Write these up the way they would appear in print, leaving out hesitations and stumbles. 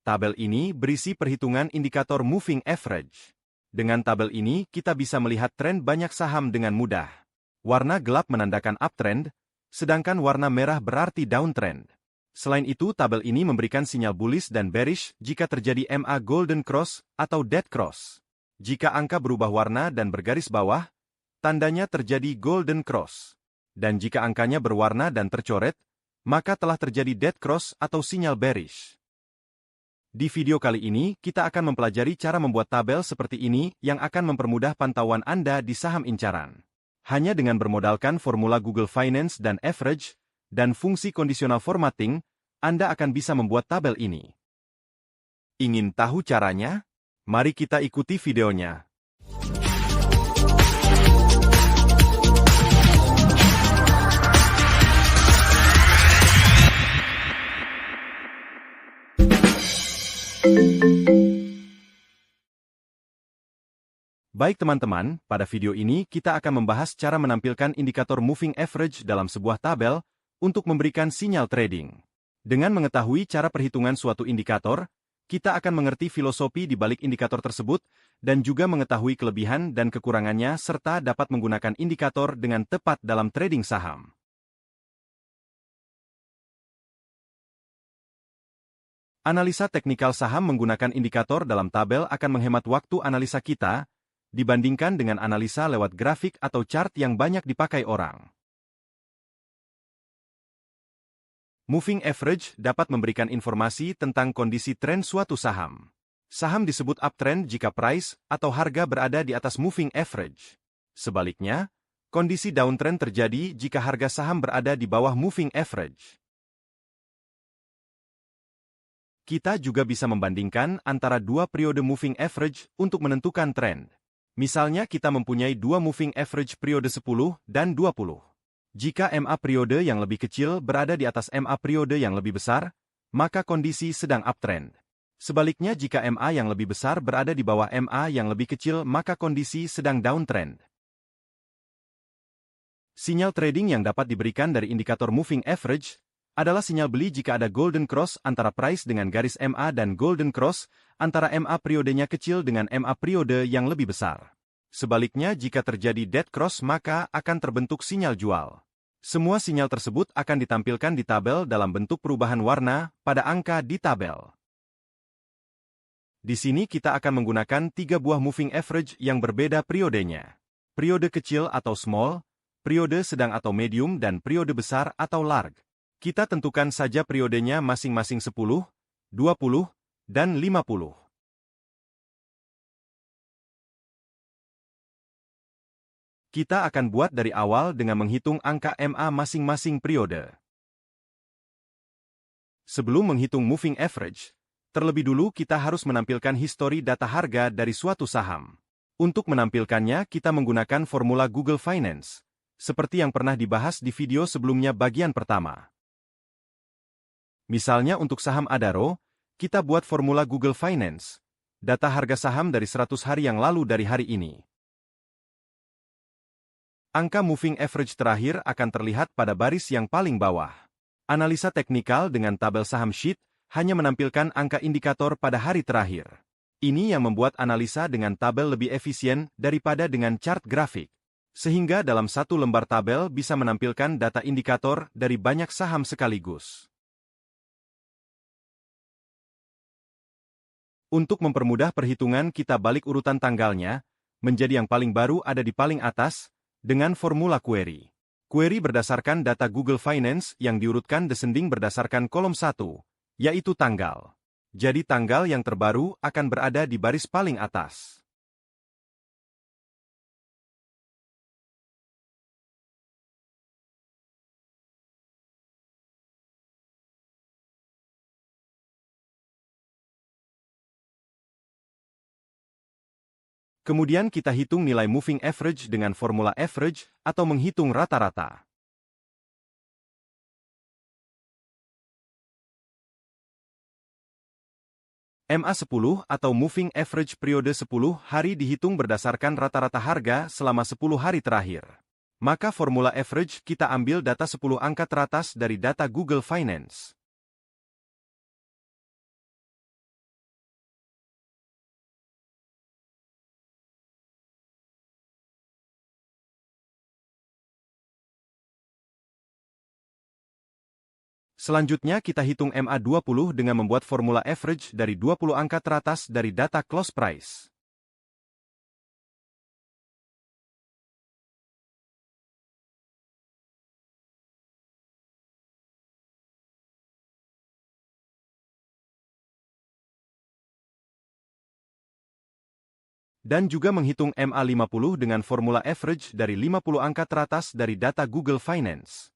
Tabel ini berisi perhitungan indikator moving average. Dengan tabel ini, kita bisa melihat tren banyak saham dengan mudah. Warna gelap menandakan uptrend, sedangkan warna merah berarti downtrend. Selain itu, tabel ini memberikan sinyal bullish dan bearish jika terjadi MA Golden Cross atau Dead Cross. Jika angka berubah warna dan bergaris bawah, tandanya terjadi Golden Cross. Dan jika angkanya berwarna dan tercoret, maka telah terjadi Dead Cross atau sinyal bearish. Di video kali ini, kita akan mempelajari cara membuat tabel seperti ini yang akan mempermudah pantauan Anda di saham incaran. Hanya dengan bermodalkan formula Google Finance dan Average, dan fungsi conditional formatting, Anda akan bisa membuat tabel ini. Ingin tahu caranya? Mari kita ikuti videonya. Baik teman-teman, pada video ini kita akan membahas cara menampilkan indikator moving average dalam sebuah tabel untuk memberikan sinyal trading. Dengan mengetahui cara perhitungan suatu indikator, kita akan mengerti filosofi di balik indikator tersebut dan juga mengetahui kelebihan dan kekurangannya serta dapat menggunakan indikator dengan tepat dalam trading saham. Analisa teknikal saham menggunakan indikator dalam tabel akan menghemat waktu analisa kita, dibandingkan dengan analisa lewat grafik atau chart yang banyak dipakai orang. Moving average dapat memberikan informasi tentang kondisi tren suatu saham. Saham disebut uptrend jika price atau harga berada di atas moving average. Sebaliknya, kondisi downtrend terjadi jika harga saham berada di bawah moving average. Kita juga bisa membandingkan antara dua periode moving average untuk menentukan tren. Misalnya kita mempunyai dua moving average periode 10 dan 20. Jika MA periode yang lebih kecil berada di atas MA periode yang lebih besar, maka kondisi sedang uptrend. Sebaliknya jika MA yang lebih besar berada di bawah MA yang lebih kecil, maka kondisi sedang downtrend. Sinyal trading yang dapat diberikan dari indikator moving average adalah sinyal beli jika ada golden cross antara price dengan garis MA dan golden cross antara MA periodenya kecil dengan MA periode yang lebih besar. Sebaliknya jika terjadi dead cross maka akan terbentuk sinyal jual. Semua sinyal tersebut akan ditampilkan di tabel dalam bentuk perubahan warna pada angka di tabel. Di sini kita akan menggunakan 3 buah moving average yang berbeda periodenya. Periode kecil atau small, periode sedang atau medium dan periode besar atau large. Kita tentukan saja periodenya masing-masing 10, 20, dan 50. Kita akan buat dari awal dengan menghitung angka MA masing-masing periode. Sebelum menghitung moving average, terlebih dulu kita harus menampilkan histori data harga dari suatu saham. Untuk menampilkannya kita menggunakan formula Google Finance, seperti yang pernah dibahas di video sebelumnya bagian pertama. Misalnya untuk saham Adaro, kita buat formula Google Finance, data harga saham dari 100 hari yang lalu dari hari ini. Angka moving average terakhir akan terlihat pada baris yang paling bawah. Analisa teknikal dengan tabel saham sheet hanya menampilkan angka indikator pada hari terakhir. Ini yang membuat analisa dengan tabel lebih efisien daripada dengan chart grafik. Sehingga dalam satu lembar tabel bisa menampilkan data indikator dari banyak saham sekaligus. Untuk mempermudah perhitungan kita balik urutan tanggalnya, menjadi yang paling baru ada di paling atas, dengan formula query. Query berdasarkan data Google Finance yang diurutkan descending berdasarkan kolom 1, yaitu tanggal. Jadi tanggal yang terbaru akan berada di baris paling atas. Kemudian kita hitung nilai moving average dengan formula average atau menghitung rata-rata. MA10 atau moving average periode 10 hari dihitung berdasarkan rata-rata harga selama 10 hari terakhir. Maka formula average kita ambil data 10 angka teratas dari data Google Finance. Selanjutnya kita hitung MA20 dengan membuat formula average dari 20 angka teratas dari data close price. Dan juga menghitung MA50 dengan formula average dari 50 angka teratas dari data Google Finance.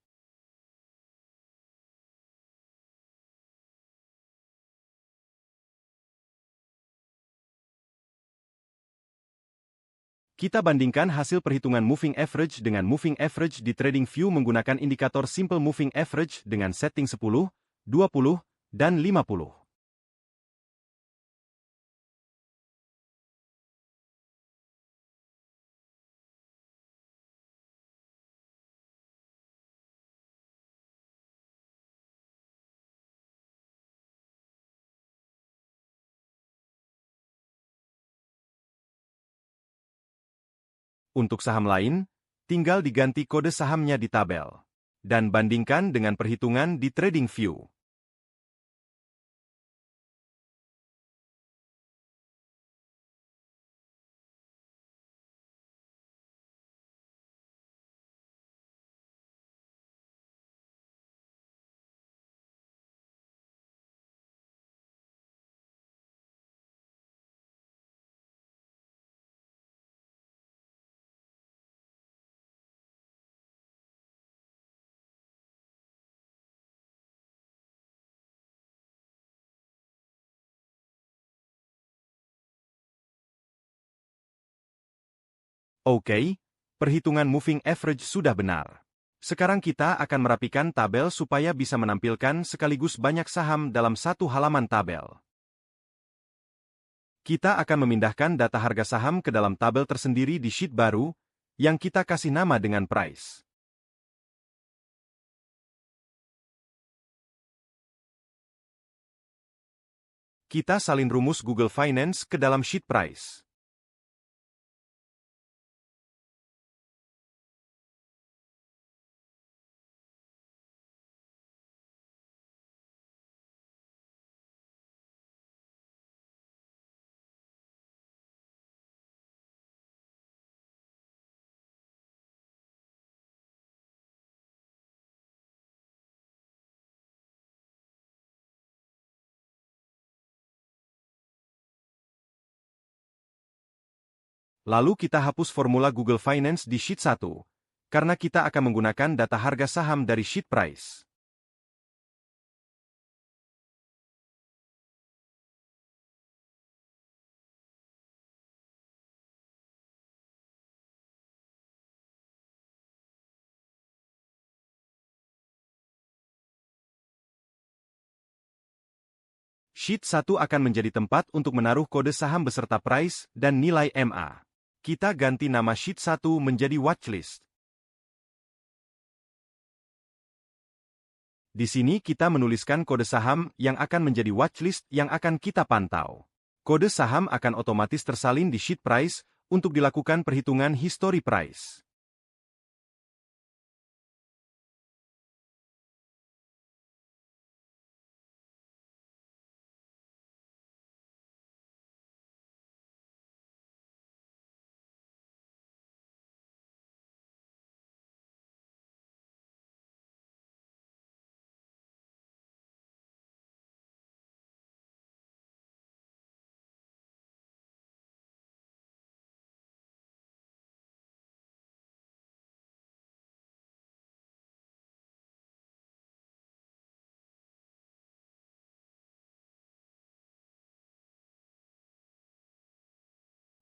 Kita bandingkan hasil perhitungan moving average dengan moving average di TradingView menggunakan indikator simple moving average dengan setting 10, 20, dan 50. Untuk saham lain, tinggal diganti kode sahamnya di tabel. Dan bandingkan dengan perhitungan di TradingView. Oke, perhitungan moving average sudah benar. Sekarang kita akan merapikan tabel supaya bisa menampilkan sekaligus banyak saham dalam satu halaman tabel. Kita akan memindahkan data harga saham ke dalam tabel tersendiri di sheet baru, yang kita kasih nama dengan price. Kita salin rumus Google Finance ke dalam sheet price. Lalu kita hapus formula Google Finance di sheet 1, karena kita akan menggunakan data harga saham dari sheet price. Sheet 1 akan menjadi tempat untuk menaruh kode saham beserta price dan nilai MA. Kita ganti nama sheet 1 menjadi watchlist. Di sini kita menuliskan kode saham yang akan menjadi watchlist yang akan kita pantau. Kode saham akan otomatis tersalin di sheet price untuk dilakukan perhitungan history price.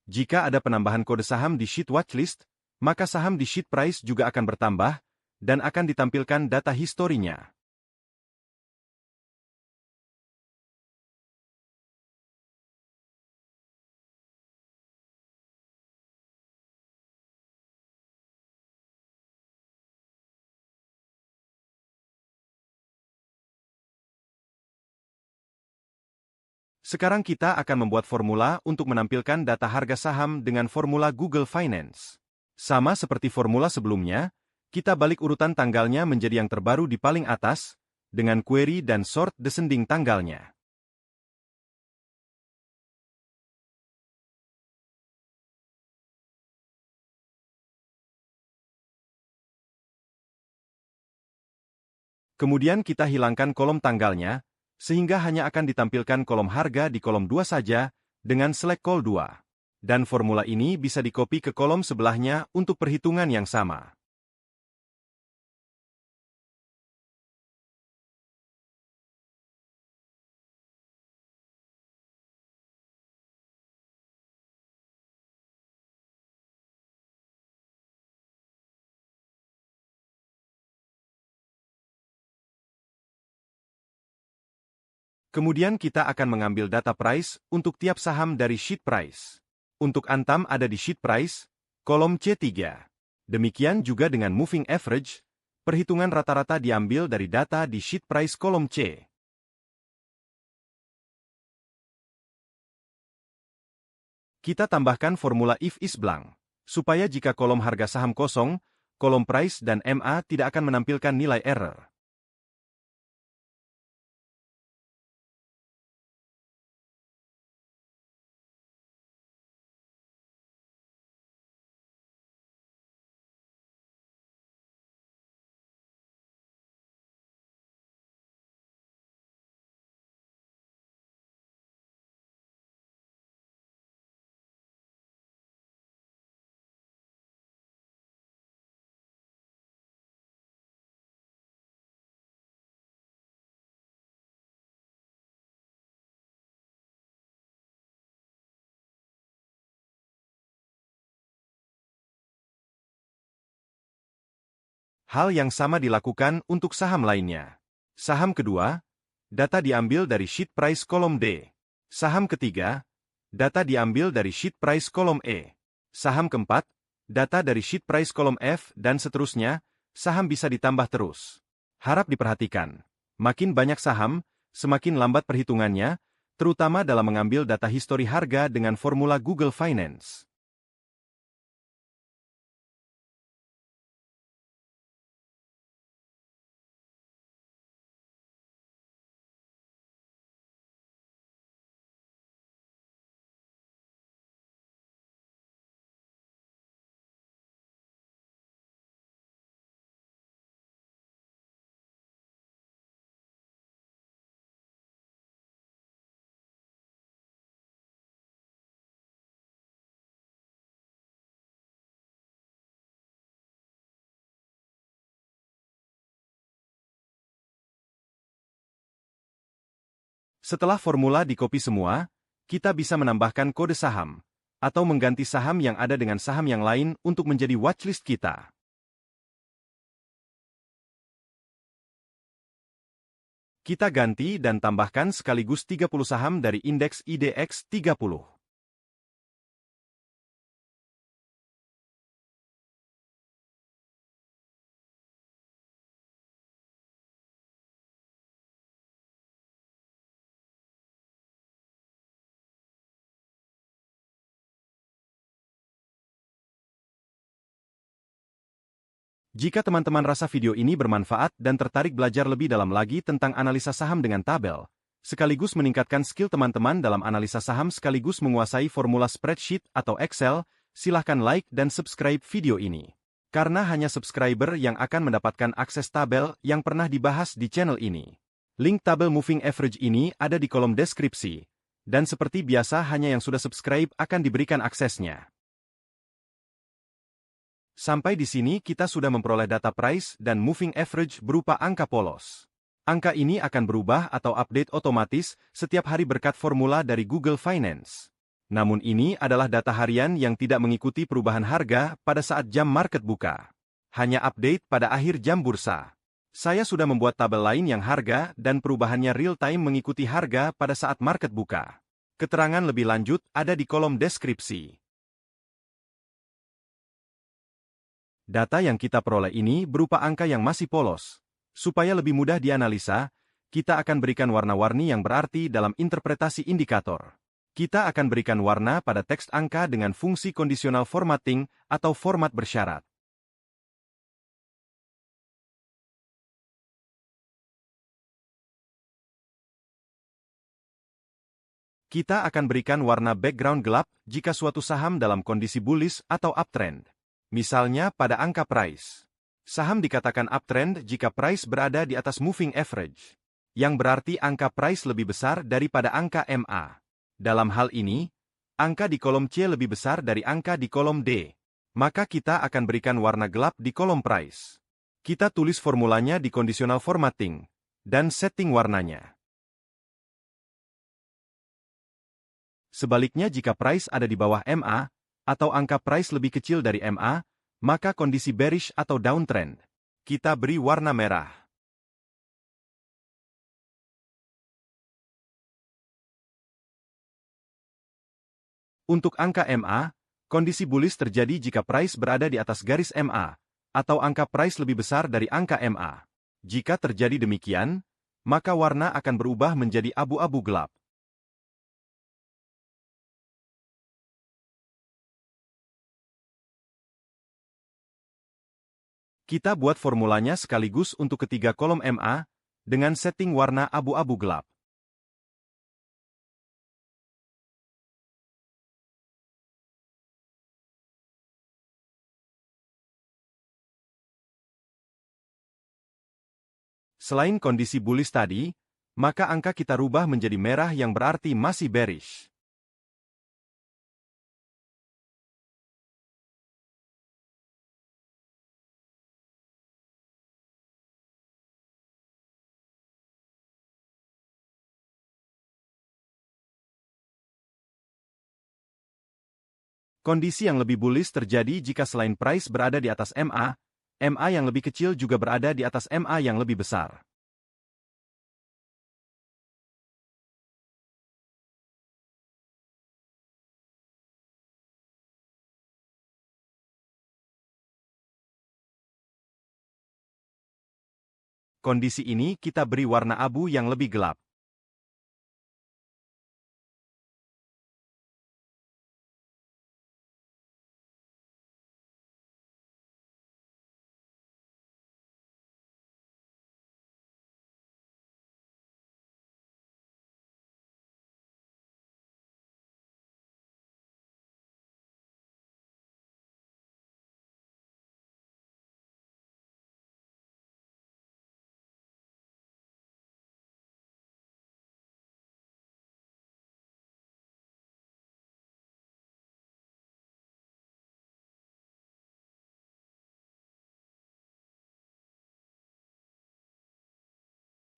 Jika ada penambahan kode saham di sheet watchlist, maka saham di sheet price juga akan bertambah, dan akan ditampilkan data historinya. Sekarang kita akan membuat formula untuk menampilkan data harga saham dengan formula Google Finance. Sama seperti formula sebelumnya, kita balik urutan tanggalnya menjadi yang terbaru di paling atas, dengan query dan sort descending tanggalnya. Kemudian kita hilangkan kolom tanggalnya, sehingga hanya akan ditampilkan kolom harga di kolom 2 saja, dengan select call 2. Dan formula ini bisa dikopi ke kolom sebelahnya untuk perhitungan yang sama. Kemudian kita akan mengambil data price untuk tiap saham dari sheet price. Untuk Antam ada di sheet price, kolom C3. Demikian juga dengan moving average, perhitungan rata-rata diambil dari data di sheet price kolom C. Kita tambahkan formula if is blank, supaya jika kolom harga saham kosong, kolom price dan MA tidak akan menampilkan nilai error. Hal yang sama dilakukan untuk saham lainnya. Saham kedua, data diambil dari sheet price kolom D. Saham ketiga, data diambil dari sheet price kolom E. Saham keempat, data dari sheet price kolom F, dan seterusnya, saham bisa ditambah terus. Harap diperhatikan, makin banyak saham, semakin lambat perhitungannya, terutama dalam mengambil data histori harga dengan formula Google Finance. Setelah formula dikopi semua, kita bisa menambahkan kode saham, atau mengganti saham yang ada dengan saham yang lain untuk menjadi watchlist kita. Kita ganti dan tambahkan sekaligus 30 saham dari indeks IDX 30. Jika teman-teman rasa video ini bermanfaat dan tertarik belajar lebih dalam lagi tentang analisa saham dengan tabel, sekaligus meningkatkan skill teman-teman dalam analisa saham sekaligus menguasai formula spreadsheet atau Excel, silahkan like dan subscribe video ini. Karena hanya subscriber yang akan mendapatkan akses tabel yang pernah dibahas di channel ini. Link tabel moving average ini ada di kolom deskripsi, dan seperti biasa hanya yang sudah subscribe akan diberikan aksesnya. Sampai di sini kita sudah memperoleh data price dan moving average berupa angka polos. Angka ini akan berubah atau update otomatis setiap hari berkat formula dari Google Finance. Namun ini adalah data harian yang tidak mengikuti perubahan harga pada saat jam market buka. Hanya update pada akhir jam bursa. Saya sudah membuat tabel lain yang harga dan perubahannya real-time mengikuti harga pada saat market buka. Keterangan lebih lanjut ada di kolom deskripsi. Data yang kita peroleh ini berupa angka yang masih polos. Supaya lebih mudah dianalisa, kita akan berikan warna-warni yang berarti dalam interpretasi indikator. Kita akan berikan warna pada teks angka dengan fungsi conditional formatting atau format bersyarat. Kita akan berikan warna background gelap jika suatu saham dalam kondisi bullish atau uptrend. Misalnya pada angka price. Saham dikatakan uptrend jika price berada di atas moving average, yang berarti angka price lebih besar daripada angka MA. Dalam hal ini, angka di kolom C lebih besar dari angka di kolom D. Maka kita akan berikan warna gelap di kolom price. Kita tulis formulanya di conditional formatting, dan setting warnanya. Sebaliknya jika price ada di bawah MA, atau angka price lebih kecil dari MA, maka kondisi bearish atau downtrend. Kita beri warna merah. Untuk angka MA, kondisi bullish terjadi jika price berada di atas garis MA, atau angka price lebih besar dari angka MA. Jika terjadi demikian, maka warna akan berubah menjadi abu-abu gelap. Kita buat formulanya sekaligus untuk ketiga kolom MA, dengan setting warna abu-abu gelap. Selain kondisi bullish tadi, maka angka kita rubah menjadi merah yang berarti masih bearish. Kondisi yang lebih bullish terjadi jika selain price berada di atas MA, MA yang lebih kecil juga berada di atas MA yang lebih besar. Kondisi ini kita beri warna abu yang lebih gelap.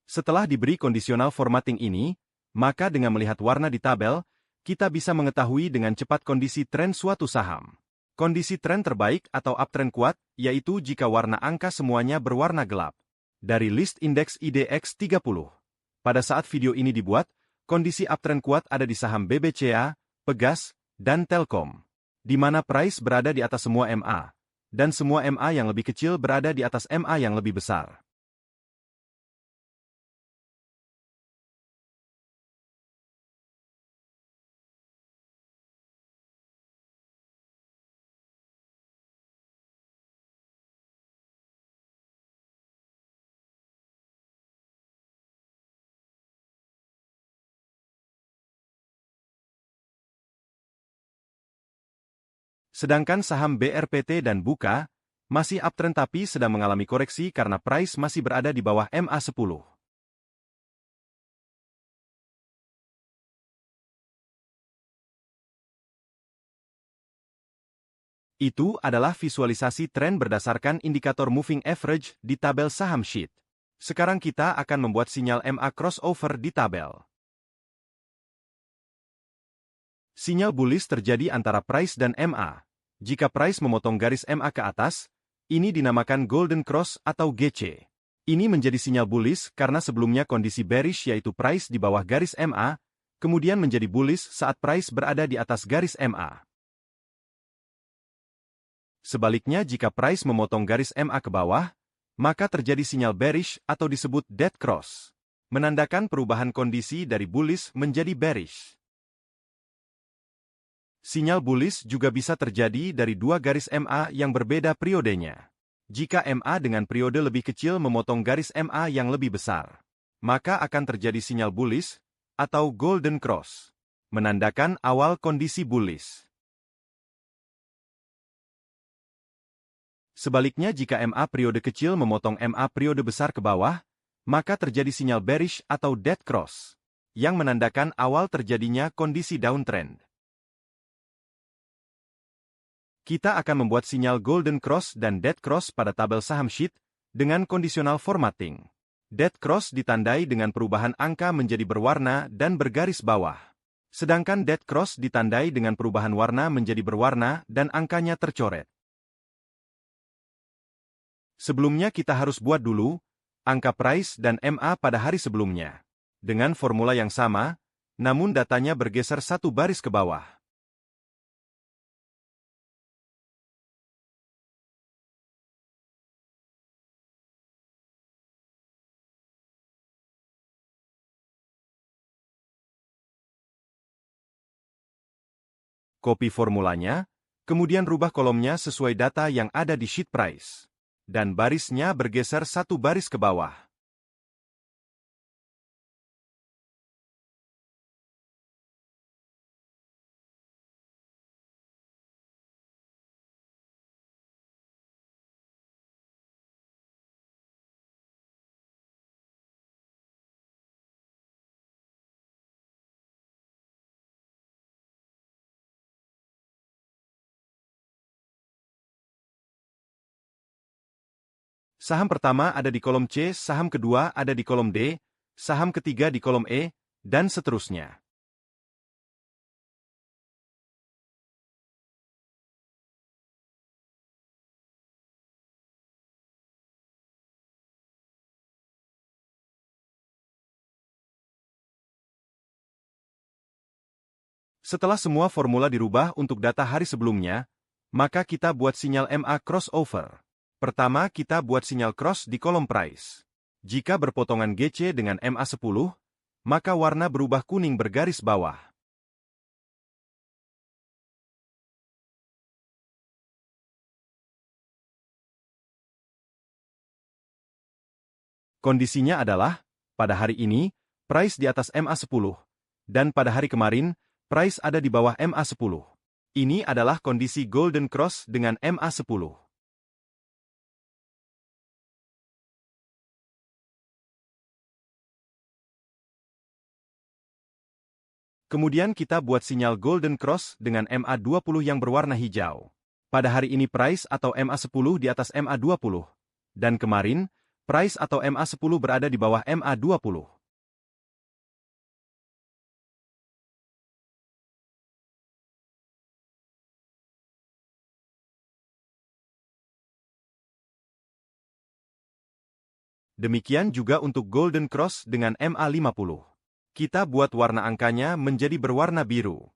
Setelah diberi conditional formatting ini, maka dengan melihat warna di tabel, kita bisa mengetahui dengan cepat kondisi tren suatu saham. Kondisi tren terbaik atau uptrend kuat, yaitu jika warna angka semuanya berwarna gelap. Dari list indeks IDX 30. Pada saat video ini dibuat, kondisi uptrend kuat ada di saham BBCA, Pegas, dan Telkom, di mana price berada di atas semua MA, dan semua MA yang lebih kecil berada di atas MA yang lebih besar. Sedangkan saham BRPT dan Buka masih uptrend tapi sedang mengalami koreksi karena price masih berada di bawah MA10. Itu adalah visualisasi tren berdasarkan indikator moving average di tabel saham sheet. Sekarang kita akan membuat sinyal MA crossover di tabel. Sinyal bullish terjadi antara price dan MA. Jika price memotong garis MA ke atas, ini dinamakan Golden Cross atau GC. Ini menjadi sinyal bullish karena sebelumnya kondisi bearish yaitu price di bawah garis MA, kemudian menjadi bullish saat price berada di atas garis MA. Sebaliknya jika price memotong garis MA ke bawah, maka terjadi sinyal bearish atau disebut dead cross, menandakan perubahan kondisi dari bullish menjadi bearish. Sinyal bullish juga bisa terjadi dari dua garis MA yang berbeda periodenya. Jika MA dengan periode lebih kecil memotong garis MA yang lebih besar, maka akan terjadi sinyal bullish atau golden cross. menandakan awal kondisi bullish. Sebaliknya jika MA periode kecil memotong MA periode besar ke bawah, maka terjadi sinyal bearish atau dead cross, yang menandakan awal terjadinya kondisi downtrend. Kita akan membuat sinyal golden cross dan dead cross pada tabel saham sheet dengan kondisional formatting. Dead cross ditandai dengan perubahan angka menjadi berwarna dan bergaris bawah. Sedangkan dead cross ditandai dengan perubahan warna menjadi berwarna dan angkanya tercoret. Sebelumnya kita harus buat dulu angka price dan MA pada hari sebelumnya. Dengan formula yang sama, namun datanya bergeser satu baris ke bawah. Copy formulanya, kemudian rubah kolomnya sesuai data yang ada di sheet price. Dan barisnya bergeser satu baris ke bawah. Saham pertama ada di kolom C, saham kedua ada di kolom D, saham ketiga di kolom E, dan seterusnya. Setelah semua formula dirubah untuk data hari sebelumnya, maka kita buat sinyal MA crossover. Pertama kita buat sinyal cross di kolom price. Jika berpotongan GC dengan MA10, maka warna berubah kuning bergaris bawah. Kondisinya adalah, pada hari ini, price di atas MA10, dan pada hari kemarin, price ada di bawah MA10. Ini adalah kondisi golden cross dengan MA10. Kemudian kita buat sinyal golden cross dengan MA20 yang berwarna hijau. Pada hari ini price atau MA10 di atas MA20. Dan kemarin, price atau MA10 berada di bawah MA20. Demikian juga untuk golden cross dengan MA50. Kita buat warna angkanya menjadi berwarna biru.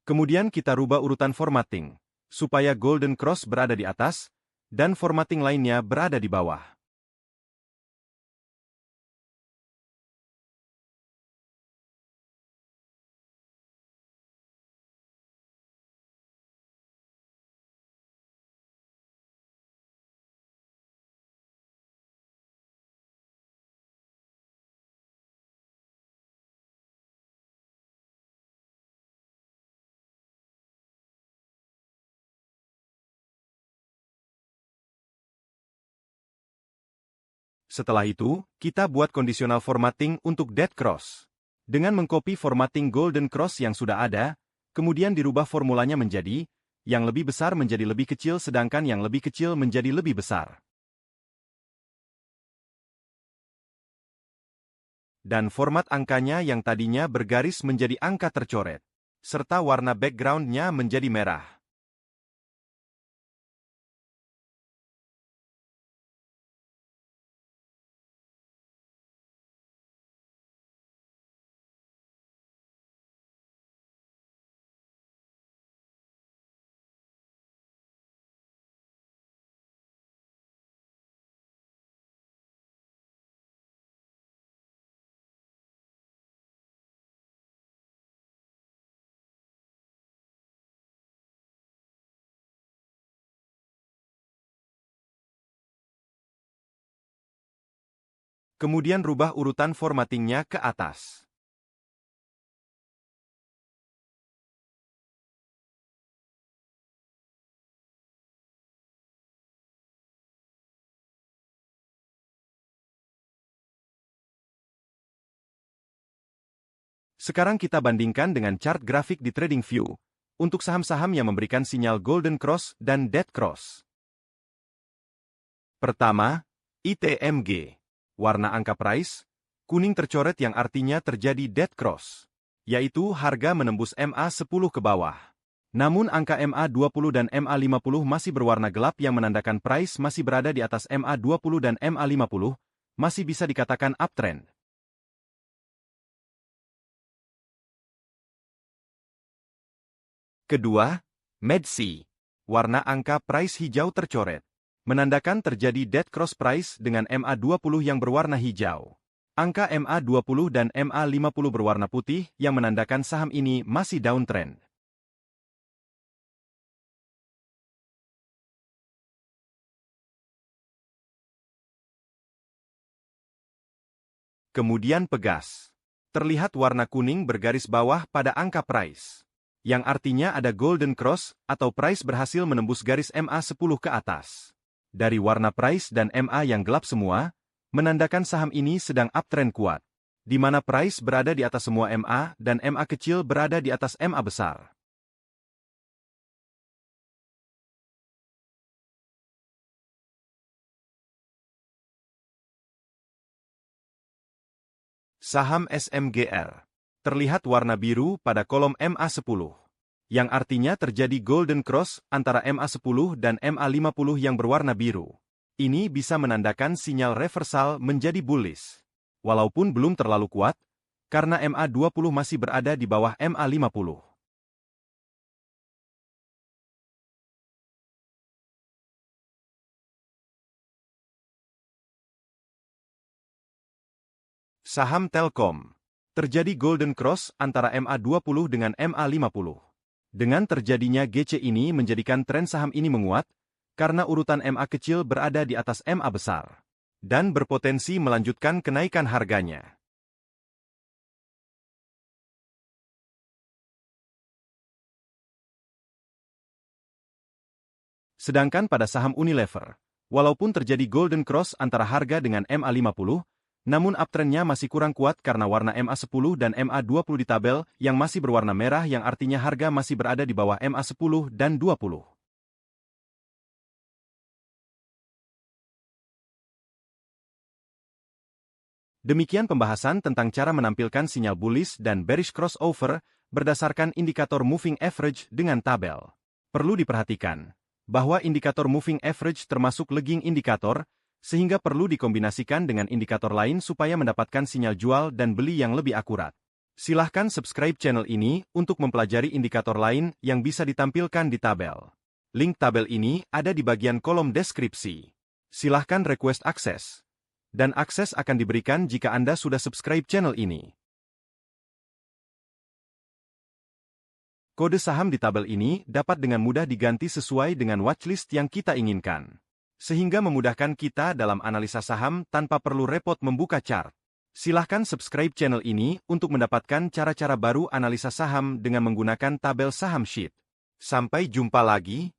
Kemudian kita rubah urutan formatting, supaya golden cross berada di atas, dan formatting lainnya berada di bawah. Setelah itu, kita buat kondisional formatting untuk dead cross. Dengan mengcopy formatting golden cross yang sudah ada, kemudian dirubah formulanya menjadi, yang lebih besar menjadi lebih kecil sedangkan yang lebih kecil menjadi lebih besar. Dan format angkanya yang tadinya bergaris menjadi angka tercoret, serta warna background-nya menjadi merah. Kemudian rubah urutan formattingnya ke atas. Sekarang kita bandingkan dengan chart grafik di TradingView, untuk saham-saham yang memberikan sinyal Golden Cross dan Dead Cross. Pertama, ITMG. Warna angka price, kuning tercoret yang artinya terjadi Dead Cross, yaitu harga menembus MA10 ke bawah. Namun angka MA20 dan MA50 masih berwarna gelap yang menandakan price masih berada di atas MA20 dan MA50, masih bisa dikatakan uptrend. Kedua, MEDC. Warna angka price hijau tercoret, menandakan terjadi dead cross price dengan MA20 yang berwarna hijau. Angka MA20 dan MA50 berwarna putih yang menandakan saham ini masih downtrend. Kemudian Pegas. Terlihat warna kuning bergaris bawah pada angka price, yang artinya ada golden cross atau price berhasil menembus garis MA10 ke atas. Dari warna price dan MA yang gelap semua, menandakan saham ini sedang uptrend kuat, di mana price berada di atas semua MA dan MA kecil berada di atas MA besar. Saham SMGR. Terlihat warna biru pada kolom MA10, yang artinya terjadi golden cross antara MA10 dan MA50 yang berwarna biru. Ini bisa menandakan sinyal reversal menjadi bullish, walaupun belum terlalu kuat, karena MA20 masih berada di bawah MA50. Saham Telkom. Terjadi golden cross antara MA20 dengan MA50. Dengan terjadinya GC ini menjadikan tren saham ini menguat, karena urutan MA kecil berada di atas MA besar, dan berpotensi melanjutkan kenaikan harganya. Sedangkan pada saham Unilever, walaupun terjadi golden cross antara harga dengan MA50, namun uptrendnya masih kurang kuat karena warna MA10 dan MA20 di tabel yang masih berwarna merah yang artinya harga masih berada di bawah MA10 dan 20. Demikian pembahasan tentang cara menampilkan sinyal bullish dan bearish crossover berdasarkan indikator moving average dengan tabel. Perlu diperhatikan bahwa indikator moving average termasuk lagging indikator, sehingga perlu dikombinasikan dengan indikator lain supaya mendapatkan sinyal jual dan beli yang lebih akurat. Silahkan subscribe channel ini untuk mempelajari indikator lain yang bisa ditampilkan di tabel. Link tabel ini ada di bagian kolom deskripsi. Silahkan request akses, dan akses akan diberikan jika Anda sudah subscribe channel ini. Kode saham di tabel ini dapat dengan mudah diganti sesuai dengan watchlist yang kita inginkan, sehingga memudahkan kita dalam analisa saham tanpa perlu repot membuka chart. Silahkan subscribe channel ini untuk mendapatkan cara-cara baru analisa saham dengan menggunakan tabel saham sheet. Sampai jumpa lagi.